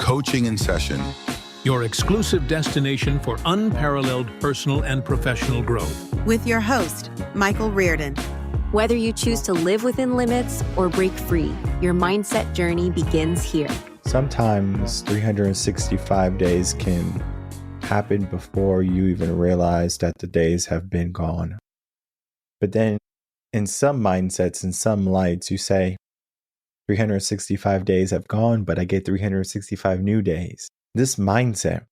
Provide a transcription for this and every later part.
Coaching in Session. Your exclusive destination for unparalleled personal and professional growth. With your host, Michael Rearden. Whether you choose to live within limits or break free, your mindset journey begins here. Sometimes 365 days can happen before you even realize that the days have been gone. But then in some mindsets, in some lights, you say, 365 days have gone, but I get 365 new days. This mindset,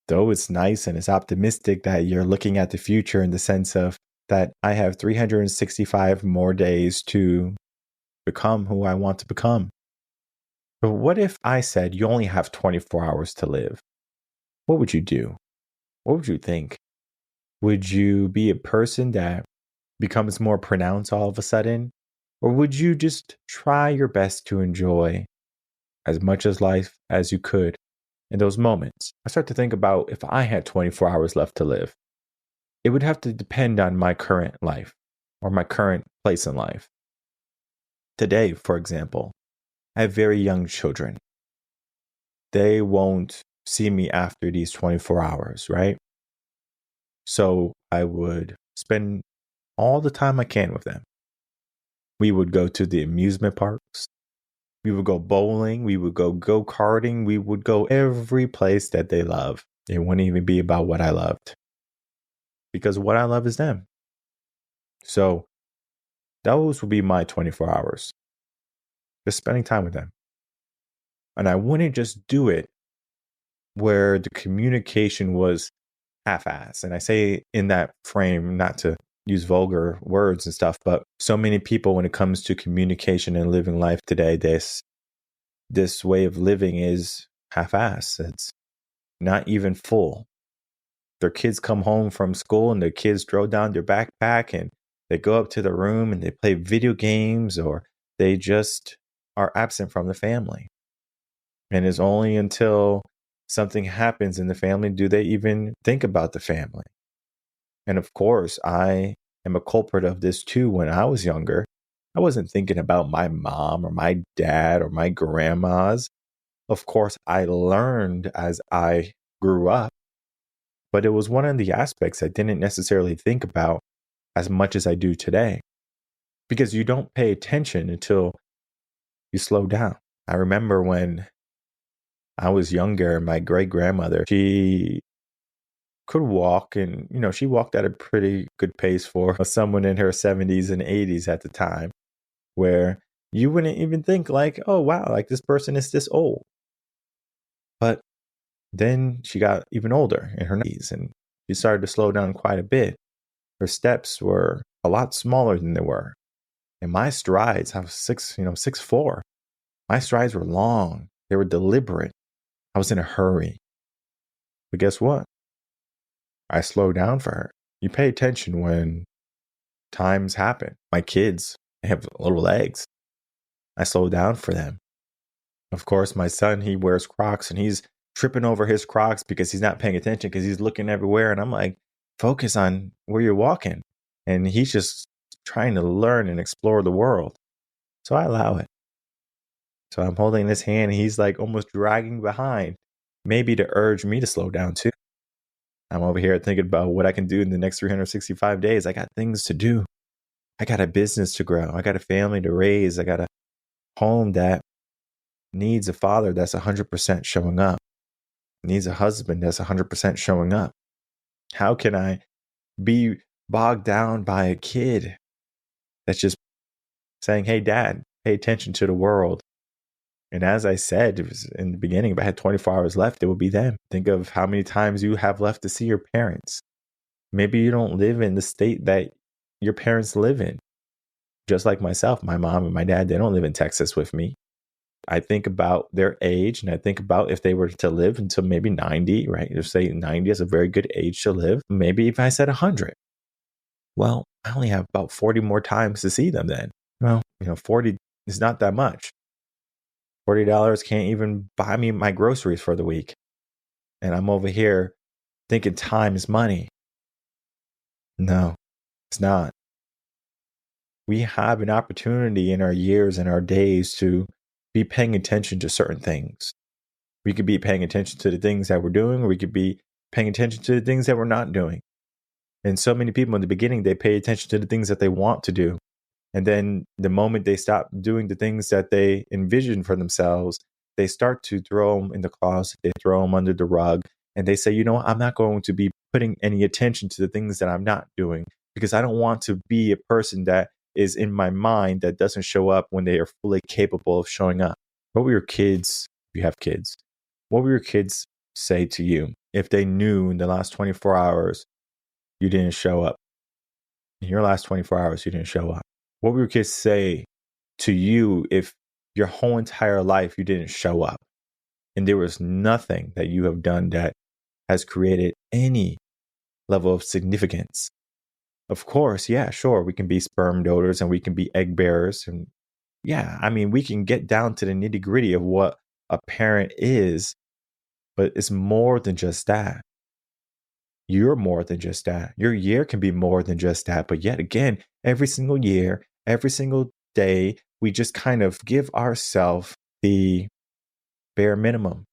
though it's nice and it's optimistic that you're looking at the future in the sense of that I have 365 more days to become who I want to become. But what if I said you only have 24 hours to live? What would you do? What would you think? Would you be a person that becomes more pronounced all of a sudden? Or would you just try your best to enjoy as much of life as you could in those moments? I start to think about if I had 24 hours left to live. It would have to depend on my current life or my current place in life. Today, for example, I have very young children. They won't see me after these 24 hours, right? So I would spend all the time I can with them. We would go to the amusement parks. We would go bowling. We would go go-karting. We would go every place that they love. It wouldn't even be about what I loved. Because what I love is them. So those would be my 24 hours. Just spending time with them. And I wouldn't just do it where the communication was half-assed. And I say in that frame, not to use vulgar words and stuff, but so many people, when it comes to communication and living life today, this way of living is half-assed. It's not even full. Their kids come home from school and their kids throw down their backpack and they go up to the room and they play video games, or they just are absent from the family. And it's only until something happens in the family do they even think about the family. And of course, I am a culprit of this too. When I was younger, I wasn't thinking about my mom or my dad or my grandmas. Of course, I learned as I grew up, but it was one of the aspects I didn't necessarily think about as much as I do today, because you don't pay attention until you slow down. I remember when I was younger, my great grandmother, she could walk, and she walked at a pretty good pace for someone in her 70s and 80s at the time, where you wouldn't even think like, oh wow, like this person is this old. But then she got even older in her 90s and she started to slow down quite a bit. Her steps were a lot smaller than they were. And my strides, I was 6'4". My strides were long. They were deliberate. I was in a hurry. But guess what? I slowed down for her. You pay attention when times happen. My kids, they have little legs. I slow down for them. Of course, my son, he wears Crocs and he's tripping over his Crocs because he's not paying attention because he's looking everywhere. And I'm like, focus on where you're walking. And he's just trying to learn and explore the world. So I allow it. So I'm holding his hand and he's like almost dragging behind, maybe to urge me to slow down too. I'm over here thinking about what I can do in the next 365 days. I got things to do. I got a business to grow. I got a family to raise. I got a home that needs a father that's 100% showing up. Needs a husband that's 100% showing up. How can I be bogged down by a kid that's just saying, hey, dad, pay attention to the world? And as I said, it was in the beginning, if I had 24 hours left, it would be them. Think of how many times you have left to see your parents. Maybe you don't live in the state that your parents live in. Just like myself, my mom and my dad, they don't live in Texas with me. I think about their age, and I think about if they were to live until maybe 90, right? If say 90 is a very good age to live. Maybe if I said 100, well, I only have about 40 more times to see them then. Well, 40 is not that much. $40 can't even buy me my groceries for the week. And I'm over here thinking time is money. No, it's not. We have an opportunity in our years and our days to be paying attention to certain things. We could be paying attention to the things that we're doing, or we could be paying attention to the things that we're not doing. And so many people in the beginning, they pay attention to the things that they want to do. And then the moment they stop doing the things that they envision for themselves, they start to throw them in the closet, they throw them under the rug, and they say, you know, I'm not going to be putting any attention to the things that I'm not doing because I don't want to be a person that is in my mind that doesn't show up when they are fully capable of showing up. What will your kids, if you have kids, what will your kids say to you if they knew in the last 24 hours you didn't show up? In your last 24 hours, you didn't show up. What will your kids say to you if your whole entire life you didn't show up and there was nothing that you have done that has created any level of significance? Of course, yeah, sure, we can be sperm donors and we can be egg bearers. And yeah, I mean, we can get down to the nitty gritty of what a parent is, but it's more than just that. You're more than just that. Your year can be more than just that. But yet again, every single year, every single day, we just kind of give ourselves the bare minimum.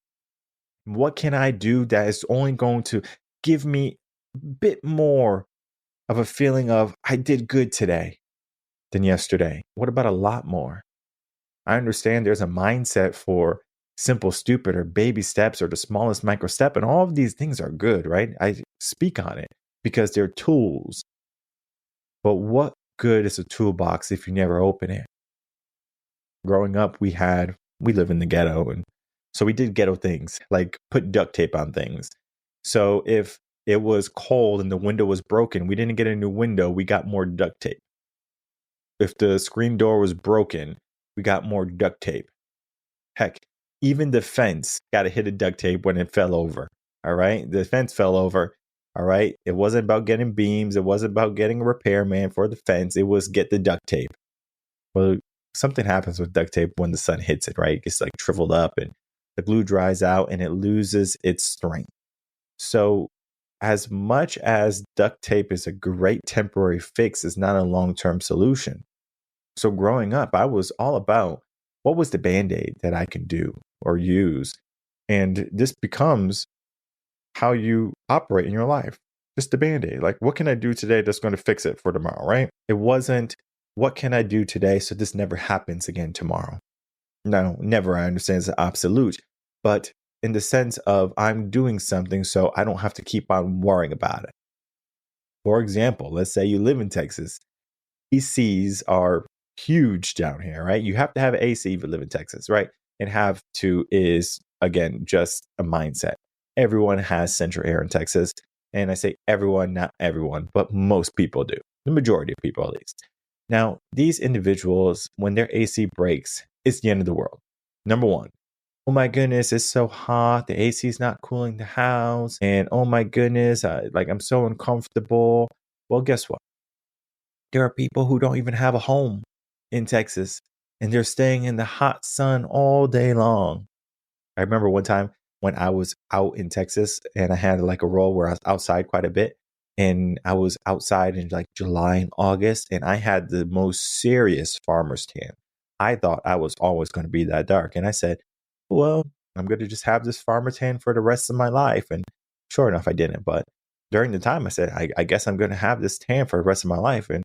What can I do that is only going to give me a bit more of a feeling of I did good today than yesterday? What about a lot more? I understand there's a mindset for simple, stupid, or baby steps, or the smallest micro step. And all of these things are good, right? I speak on it because they're tools. But what good is a toolbox if you never open it? Growing up, we live in the ghetto. And so we did ghetto things like put duct tape on things. So if it was cold and the window was broken, we didn't get a new window. We got more duct tape. If the screen door was broken, we got more duct tape. Heck, even the fence got a hit of duct tape when it fell over. All right. The fence fell over. All right. It wasn't about getting beams. It wasn't about getting a repairman for the fence. It was get the duct tape. Well, something happens with duct tape when the sun hits it, right? It gets like shriveled up and the glue dries out and it loses its strength. So as much as duct tape is a great temporary fix, it's not a long-term solution. So growing up, I was all about what was the Band-Aid that I can do or use? And this becomes how you operate in your life. Just the Band-Aid. Like, what can I do today that's going to fix it for tomorrow, right? It wasn't, what can I do today so this never happens again tomorrow? No, never. I understand it's absolute. But in the sense of I'm doing something so I don't have to keep on worrying about it. For example, let's say you live in Texas. ACs are huge down here, right? You have to have an AC if you live in Texas, right? And have to is, again, just a mindset. Everyone has central air in Texas. And I say everyone, not everyone, but most people do. The majority of people, at least. Now, these individuals, when their AC breaks, it's the end of the world. Number one, oh my goodness, it's so hot. The AC is not cooling the house. And oh my goodness, I'm so uncomfortable. Well, guess what? There are people who don't even have a home in Texas, and they're staying in the hot sun all day long. I remember one time when I was out in Texas and I had like a role where I was outside quite a bit, and I was outside in like July and August, and I had the most serious farmer's tan. I thought I was always going to be that dark. And I said, well, I'm going to just have this farmer tan for the rest of my life. And sure enough, I didn't. But during the time, I said, I guess I'm going to have this tan for the rest of my life. And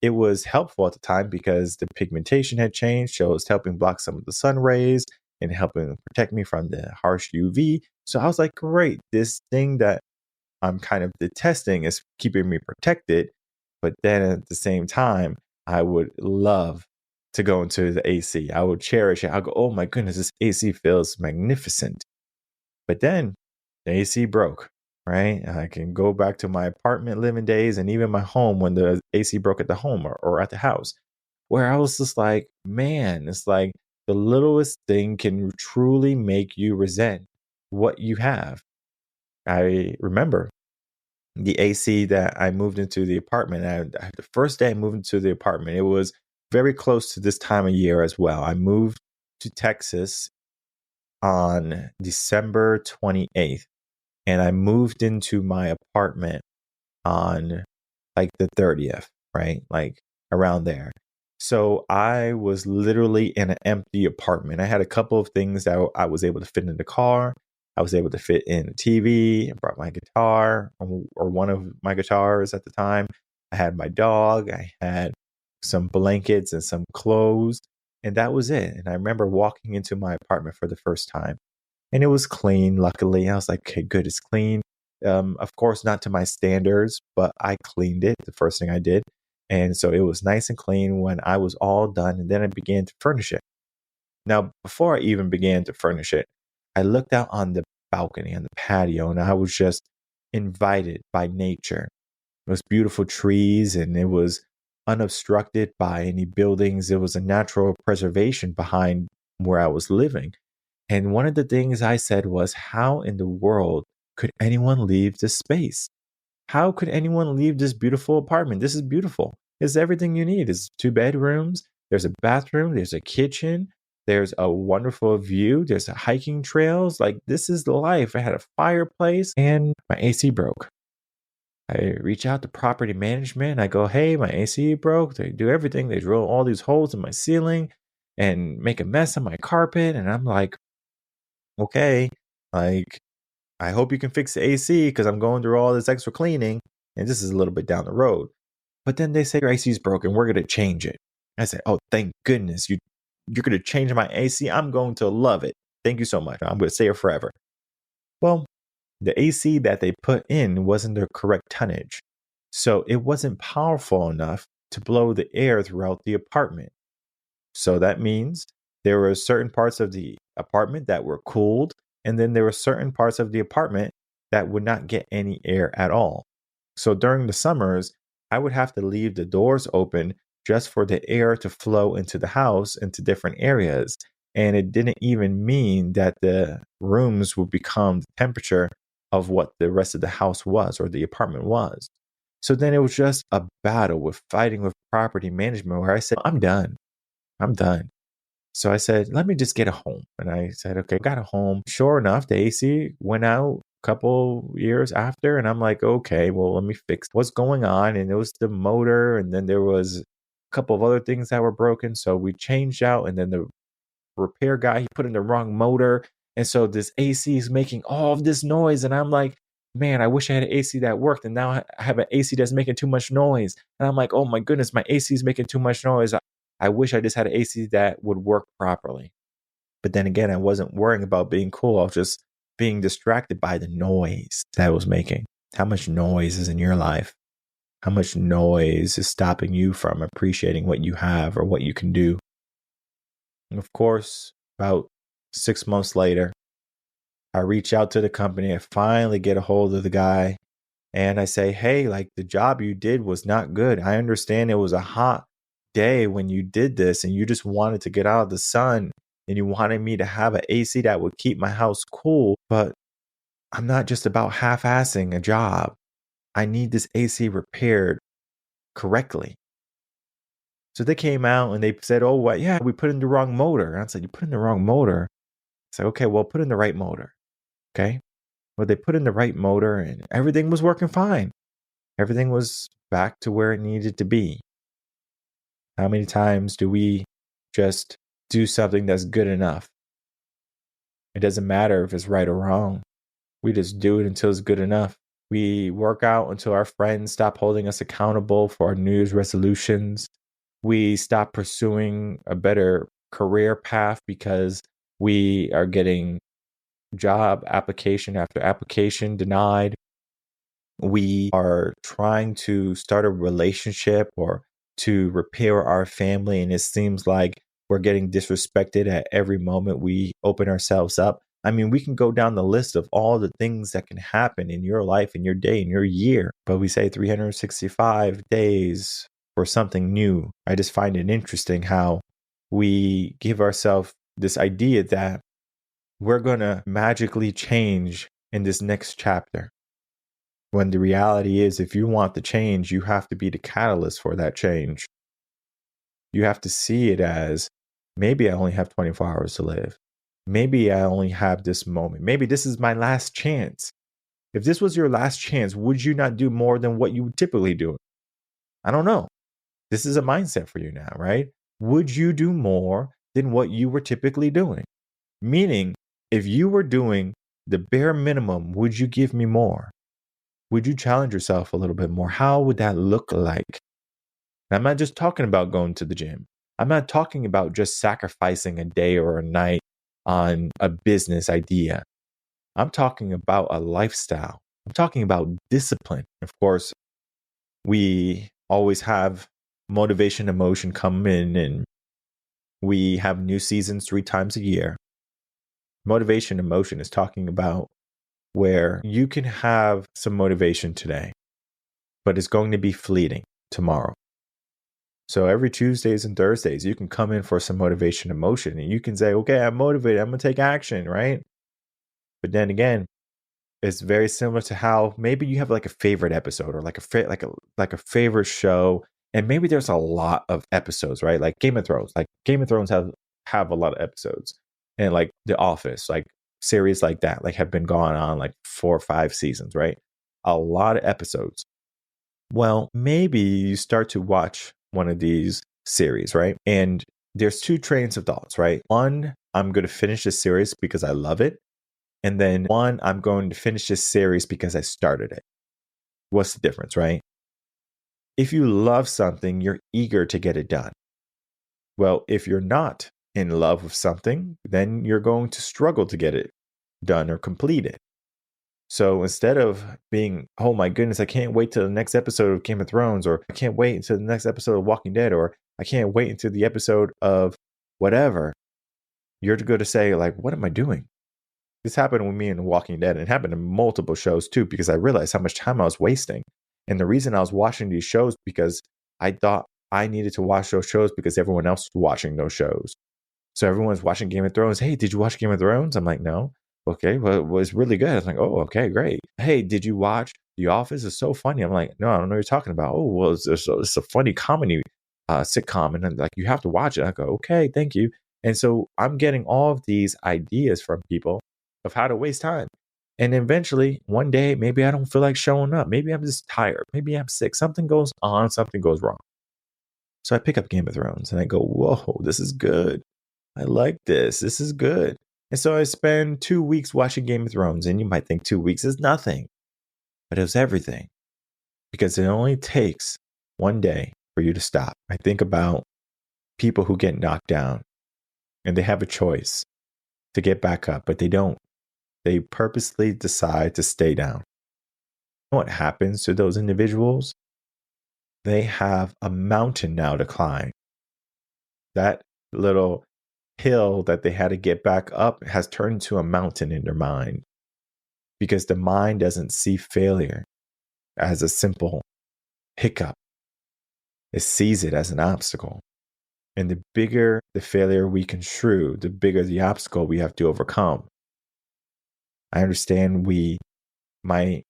it was helpful at the time because the pigmentation had changed. So it was helping block some of the sun rays and helping protect me from the harsh UV. So I was like, great, this thing that I'm kind of detesting is keeping me protected. But then at the same time, I would love to go into the AC. I would cherish it. I'll go, oh my goodness, this AC feels magnificent. But then the AC broke, right? I can go back to my apartment living days and even my home when the AC broke at the home or at the house, where I was just like, man, it's like the littlest thing can truly make you resent what you have. I remember the AC that I moved into the apartment. The first day I moved into the apartment, it was very close to this time of year as well. I moved to Texas on December 28th, and I moved into my apartment on like the 30th, right? Like around there. So I was literally in an empty apartment. I had a couple of things that I was able to fit in the car. I was able to fit in a TV. I brought my guitar, or one of my guitars at the time. I had my dog. I had some blankets and some clothes, and that was it. And I remember walking into my apartment for the first time, and it was clean. Luckily, I was like, okay, good, it's clean. Of course, not to my standards, but I cleaned it the first thing I did. And so it was nice and clean when I was all done. And then I began to furnish it. Now, before I even began to furnish it, I looked out on the balcony, on the patio, and I was just invited by nature. It was beautiful trees, and it was unobstructed by any buildings. It was a natural preservation behind where I was living. And one of the things I said was, how in the world could anyone leave this space? How could anyone leave this beautiful apartment? This is beautiful. It's everything you need. It's 2 bedrooms. There's a bathroom. There's a kitchen. There's a wonderful view. There's hiking trails. Like, this is the life. I had a fireplace and my AC broke. I reach out to property management. I go, hey, my AC broke. They do everything. They drill all these holes in my ceiling and make a mess on my carpet. And I'm like, okay, like, I hope you can fix the AC because I'm going through all this extra cleaning, and this is a little bit down the road. But then they say your AC is broken. We're going to change it. I say, oh, thank goodness you're going to change my AC. I'm going to love it. Thank you so much. I'm going to stay here forever. Well, the AC that they put in wasn't the correct tonnage, so it wasn't powerful enough to blow the air throughout the apartment. So that means there were certain parts of the apartment that were cooled, and then there were certain parts of the apartment that would not get any air at all. So during the summers, I would have to leave the doors open just for the air to flow into the house, into different areas. And it didn't even mean that the rooms would become the temperature of what the rest of the house was or the apartment was. So then it was just a battle with fighting with property management where I said, I'm done. So I said, let me just get a home. And I said, okay, got a home. Sure enough, the AC went out a couple years after. And I'm like, okay, well, let me fix what's going on. And it was the motor. And then there was a couple of other things that were broken. So we changed out. And then the repair guy, he put in the wrong motor. And so this AC is making all of this noise. And I'm like, man, I wish I had an AC that worked. And now I have an AC that's making too much noise. And I'm like, oh my goodness, my AC is making too much noise. I wish I just had an AC that would work properly. But then again, I wasn't worrying about being cool. I was just being distracted by the noise that I was making. How much noise is in your life? How much noise is stopping you from appreciating what you have or what you can do? And of course, about 6 months later, I reach out to the company. I finally get a hold of the guy and I say, hey, like, the job you did was not good. I understand it was a hot day when you did this and you just wanted to get out of the sun and you wanted me to have an AC that would keep my house cool, but I'm not just about half-assing a job. I need this AC repaired correctly. So they came out and they said, oh, what? Yeah, we put in the wrong motor. And I said, you put in the wrong motor? I said, okay, well, put in the right motor. Okay. Well, they put in the right motor and everything was working fine. Everything was back to where it needed to be. How many times do we just do something that's good enough? It doesn't matter if it's right or wrong. We just do it until it's good enough. We work out until our friends stop holding us accountable for our New Year's resolutions. We stop pursuing a better career path because we are getting job application after application denied. We are trying to start a relationship or to repair our family, and it seems like we're getting disrespected at every moment we open ourselves up. I mean, we can go down the list of all the things that can happen in your life, in your day, in your year, but we say 365 days for something new. I just find it interesting how we give ourselves this idea that we're going to magically change in this next chapter. When the reality is, if you want the change, you have to be the catalyst for that change. You have to see it as, maybe I only have 24 hours to live. Maybe I only have this moment. Maybe this is my last chance. If this was your last chance, would you not do more than what you would typically do? I don't know. This is a mindset for you now, right? Would you do more than what you were typically doing? Meaning, if you were doing the bare minimum, would you give me more? Would you challenge yourself a little bit more? How would that look like? And I'm not just talking about going to the gym. I'm not talking about just sacrificing a day or a night on a business idea. I'm talking about a lifestyle. I'm talking about discipline. Of course, we always have motivation, emotion come in, and we have new seasons 3 times a year. Motivation, emotion is talking about where you can have some motivation today, but it's going to be fleeting tomorrow. So every Tuesdays and Thursdays, you can come in for some motivation, emotion, and you can say, okay, I'm motivated. I'm going to take action, right? But then again, it's very similar to how maybe you have like a favorite episode or like a favorite show, and maybe there's a lot of episodes, right? Like Game of Thrones. Like Game of Thrones have a lot of episodes, and like The Office, like series like that, like have been going on like 4 or 5 seasons, right? A lot of episodes. Well, maybe you start to watch one of these series, right? And there's 2 trains of thoughts, right? One, I'm going to finish this series because I love it. And then one, I'm going to finish this series because I started it. What's the difference, right? If you love something, you're eager to get it done. Well, if you're not in love with something, then you're going to struggle to get it done or complete it. So instead of being, oh my goodness, I can't wait till the next episode of Game of Thrones, or I can't wait until the next episode of Walking Dead, or I can't wait until the episode of whatever, you're going to say, like, what am I doing? This happened with me in Walking Dead, and it happened in multiple shows too, because I realized how much time I was wasting. And the reason I was watching these shows because I thought I needed to watch those shows because everyone else was watching those shows. So everyone's watching Game of Thrones. Hey, did you watch Game of Thrones? I'm like, no. Okay, well, it was really good. I was like, oh, okay, great. Hey, did you watch The Office? It's so funny. I'm like, no, I don't know what you're talking about. Oh, well, it's a funny comedy sitcom. And then like, you have to watch it. I go, okay, thank you. And so I'm getting all of these ideas from people of how to waste time. And eventually, one day, maybe I don't feel like showing up. Maybe I'm just tired. Maybe I'm sick. Something goes on. Something goes wrong. So I pick up Game of Thrones and I go, whoa, this is good. I like this. This is good. And so I spend 2 weeks watching Game of Thrones. And you might think 2 weeks is nothing. But it was everything. Because it only takes one day for you to stop. I think about people who get knocked down. And they have a choice to get back up. But they don't. They purposely decide to stay down. You know what happens to those individuals? They have a mountain now to climb. That little hill that they had to get back up has turned into a mountain in their mind, because the mind doesn't see failure as a simple hiccup. It sees it as an obstacle. And the bigger the failure we construe, the bigger the obstacle we have to overcome. I understand we might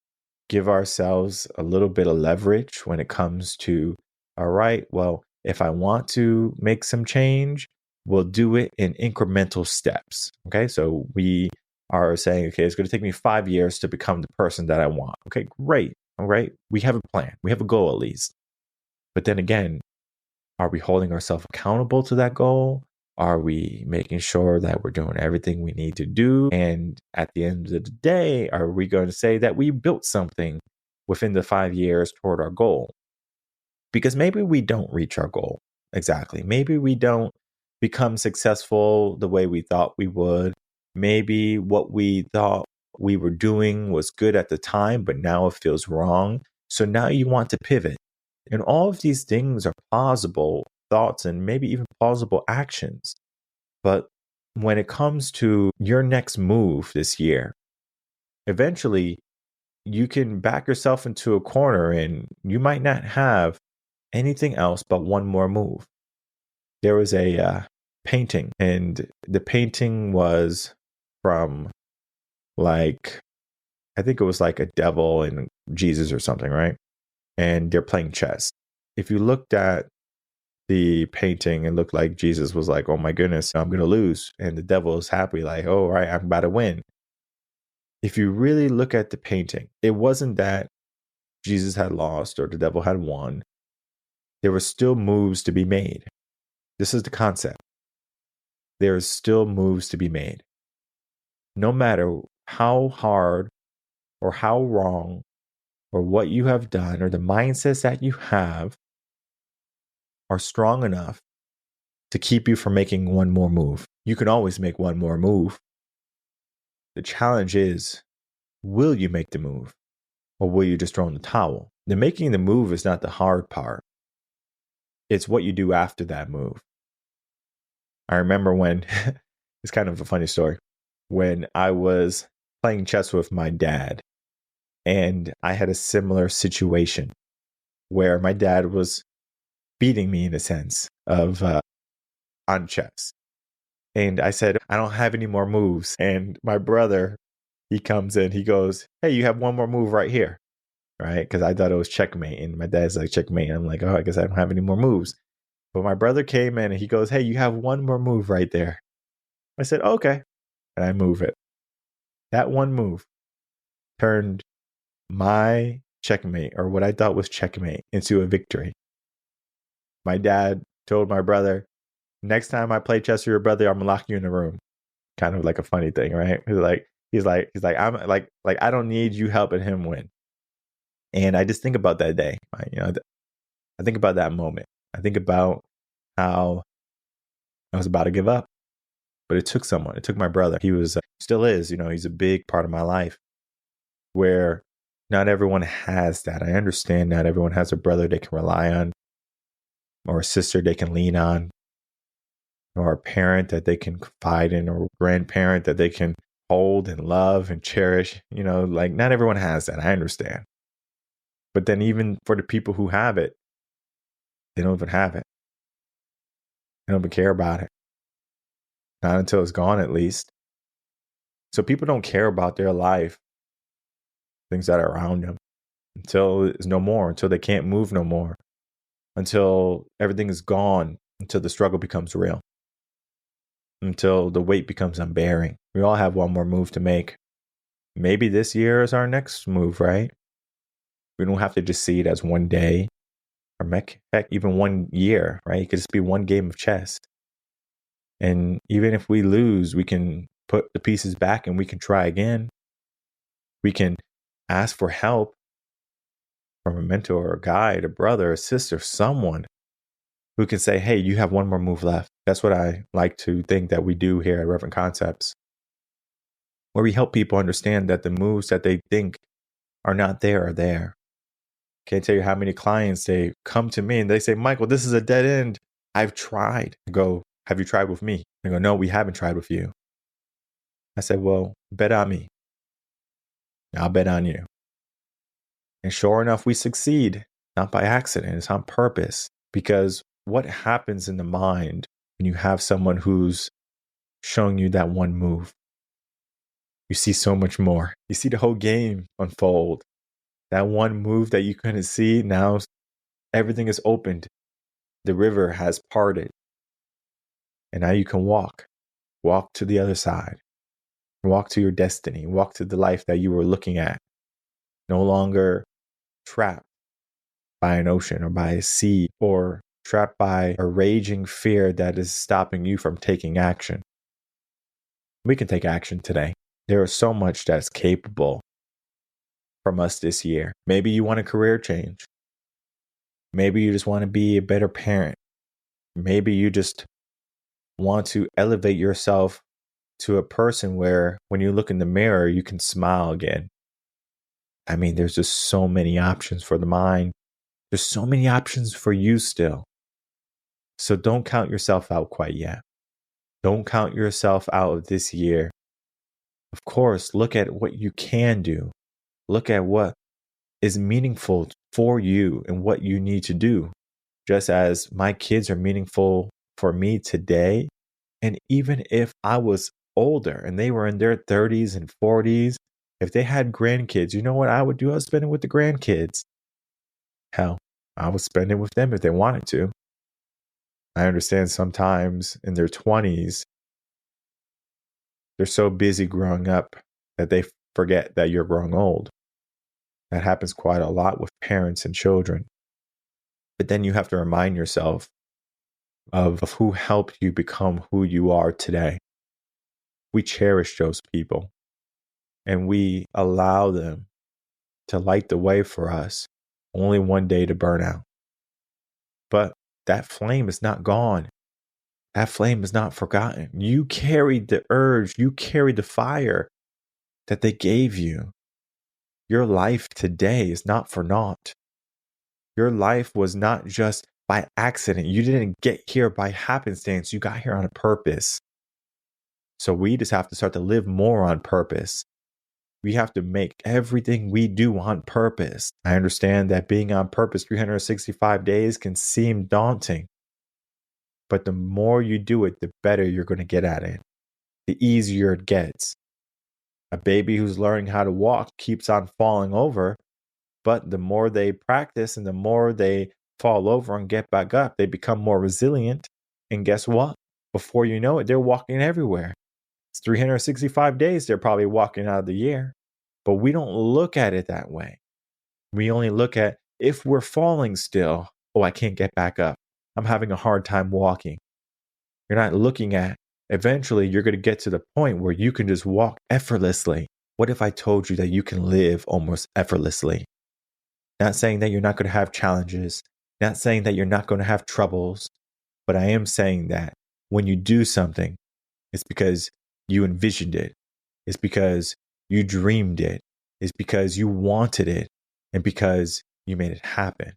give ourselves a little bit of leverage when it comes to, all right, well, if I want to make some change, we'll do it in incremental steps. Okay, so we are saying, okay, it's going to take me 5 years to become the person that I want. Okay, great. All right, we have a plan. We have a goal at least. But then again, are we holding ourselves accountable to that goal? Are we making sure that we're doing everything we need to do? And at the end of the day, are we going to say that we built something within the 5 years toward our goal? Because maybe we don't reach our goal exactly. Maybe we don't become successful the way we thought we would. Maybe what we thought we were doing was good at the time, but now it feels wrong. So now you want to pivot. And all of these things are plausible thoughts and maybe even plausible actions. But when it comes to your next move this year, eventually you can back yourself into a corner and you might not have anything else but one more move. There was a painting, and the painting was from like, I think it was like a devil and Jesus or something, right? And they're playing chess. If you looked at the painting, it looked like Jesus was like, oh my goodness, I'm going to lose. And the devil is happy, like, oh, right, I'm about to win. If you really look at the painting, it wasn't that Jesus had lost or the devil had won. there were still moves to be made. This is the concept. There is still moves to be made. No matter how hard or how wrong or what you have done or the mindsets that you have are strong enough to keep you from making one more move. You can always make one more move. The challenge is, will you make the move or will you just throw in the towel? The making the move is not the hard part. It's what you do after that move. I remember when, it's kind of a funny story, when I was playing chess with my dad, and I had a similar situation where my dad was beating me in a sense of on chess. And I said, I don't have any more moves. And my brother, he comes in, he goes, hey, you have one more move right here. Right? Because I thought it was checkmate. And my dad's like, checkmate. And I'm like, oh, I guess I don't have any more moves. But my brother came in and he goes, hey, you have one more move right there. I said, okay. And I move it. That one move turned my checkmate, or what I thought was checkmate, into a victory. My dad told my brother, next time I play chess with your brother, I'm gonna lock you in a room. Kind of like a funny thing, right? He's like, I'm like, I don't need you helping him win. And I just think about that day. I think about that moment. I think about how I was about to give up, but it took someone. It took my brother. He was, still is, he's a big part of my life, where not everyone has that. I understand not everyone has a brother they can rely on, or a sister they can lean on, or a parent that they can confide in, or a grandparent that they can hold and love and cherish. Like not everyone has that. I understand. But then even for the people who have it, they don't even have it. They don't even care about it. Not until it's gone, at least. So people don't care about their life, things that are around them, until it's no more, until they can't move no more, until everything is gone, until the struggle becomes real, until the weight becomes unbearing. We all have one more move to make. Maybe this year is our next move, right? We don't have to just see it as one day, or heck, even 1 year, right? It could just be one game of chess. And even if we lose, we can put the pieces back and we can try again. We can ask for help from a mentor, a guide, a brother, a sister, someone who can say, hey, you have one more move left. That's what I like to think that we do here at Reven Concepts, where we help people understand that the moves that they think are not there are there. Can't tell you how many clients, they come to me and they say, Michael, this is a dead end. I've tried. I go, have you tried with me? They go, no, we haven't tried with you. I said, well, bet on me. I'll bet on you. And sure enough, we succeed, not by accident. It's on purpose. Because what happens in the mind when you have someone who's showing you that one move? You see so much more. You see the whole game unfold. That one move that you couldn't see, now everything is opened. The river has parted. And now you can walk to the other side, walk to your destiny, walk to the life that you were looking at. No longer trapped by an ocean or by a sea, or trapped by a raging fear that is stopping you from taking action. We can take action today. There is so much that's capable from us this year. Maybe you want a career change. Maybe you just want to be a better parent. Maybe you just want to elevate yourself to a person where when you look in the mirror, you can smile again. I mean, there's just so many options for the mind. There's so many options for you still. So don't count yourself out quite yet. Don't count yourself out of this year. Of course, look at what you can do. Look at what is meaningful for you and what you need to do. Just as my kids are meaningful for me today. And even if I was older and they were in their 30s and 40s, if they had grandkids, you know what I would do? I would spend it with the grandkids. Hell, I would spend it with them if they wanted to. I understand sometimes in their 20s, they're so busy growing up that they forget that you're growing old. That happens quite a lot with parents and children. But then you have to remind yourself of who helped you become who you are today. We cherish those people and we allow them to light the way for us, only one day to burn out. But that flame is not gone. That flame is not forgotten. You carried the urge, you carried the fire that they gave you. Your life today is not for naught. Your life was not just by accident. You didn't get here by happenstance. You got here on a purpose. So we just have to start to live more on purpose. We have to make everything we do on purpose. I understand that being on purpose 365 days can seem daunting. But the more you do it, the better you're going to get at it. The easier it gets. A baby who's learning how to walk keeps on falling over. But the more they practice and the more they fall over and get back up, they become more resilient. And guess what? Before you know it, they're walking everywhere. It's 365 days they're probably walking out of the year. But we don't look at it that way. We only look at if we're falling still, oh, I can't get back up. I'm having a hard time walking. You're not looking at eventually you're going to get to the point where you can just walk effortlessly. What if I told you that you can live almost effortlessly? Not saying that you're not going to have challenges, not saying that you're not going to have troubles, but I am saying that when you do something, it's because you envisioned it. It's because you dreamed it. It's because you wanted it and because you made it happen.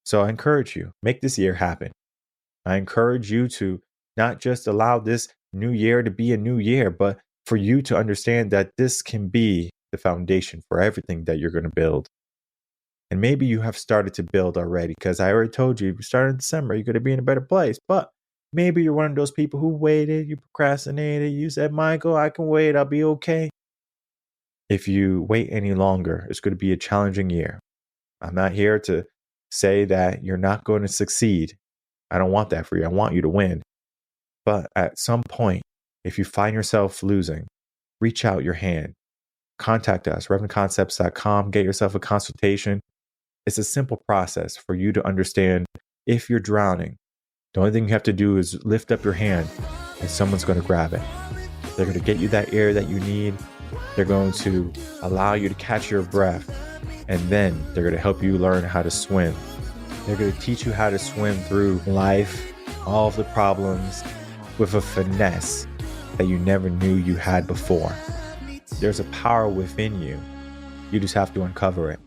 So I encourage you, make this year happen. I encourage you to not just allow this new year to be a new year, but for you to understand that this can be the foundation for everything that you're going to build. And maybe you have started to build already, because I already told you, if you start in December, you're going to be in a better place. But maybe you're one of those people who waited, you procrastinated, you said, Michael, I can wait, I'll be okay. If you wait any longer, it's going to be a challenging year. I'm not here to say that you're not going to succeed. I don't want that for you. I want you to win. But at some point, if you find yourself losing, reach out your hand. Contact us, revenconcepts.com. Get yourself a consultation. It's a simple process for you to understand if you're drowning. The only thing you have to do is lift up your hand and someone's going to grab it. They're going to get you that air that you need. They're going to allow you to catch your breath. And then they're going to help you learn how to swim. They're going to teach you how to swim through life, all of the problems, with a finesse that you never knew you had before. There's a power within you. You just have to uncover it.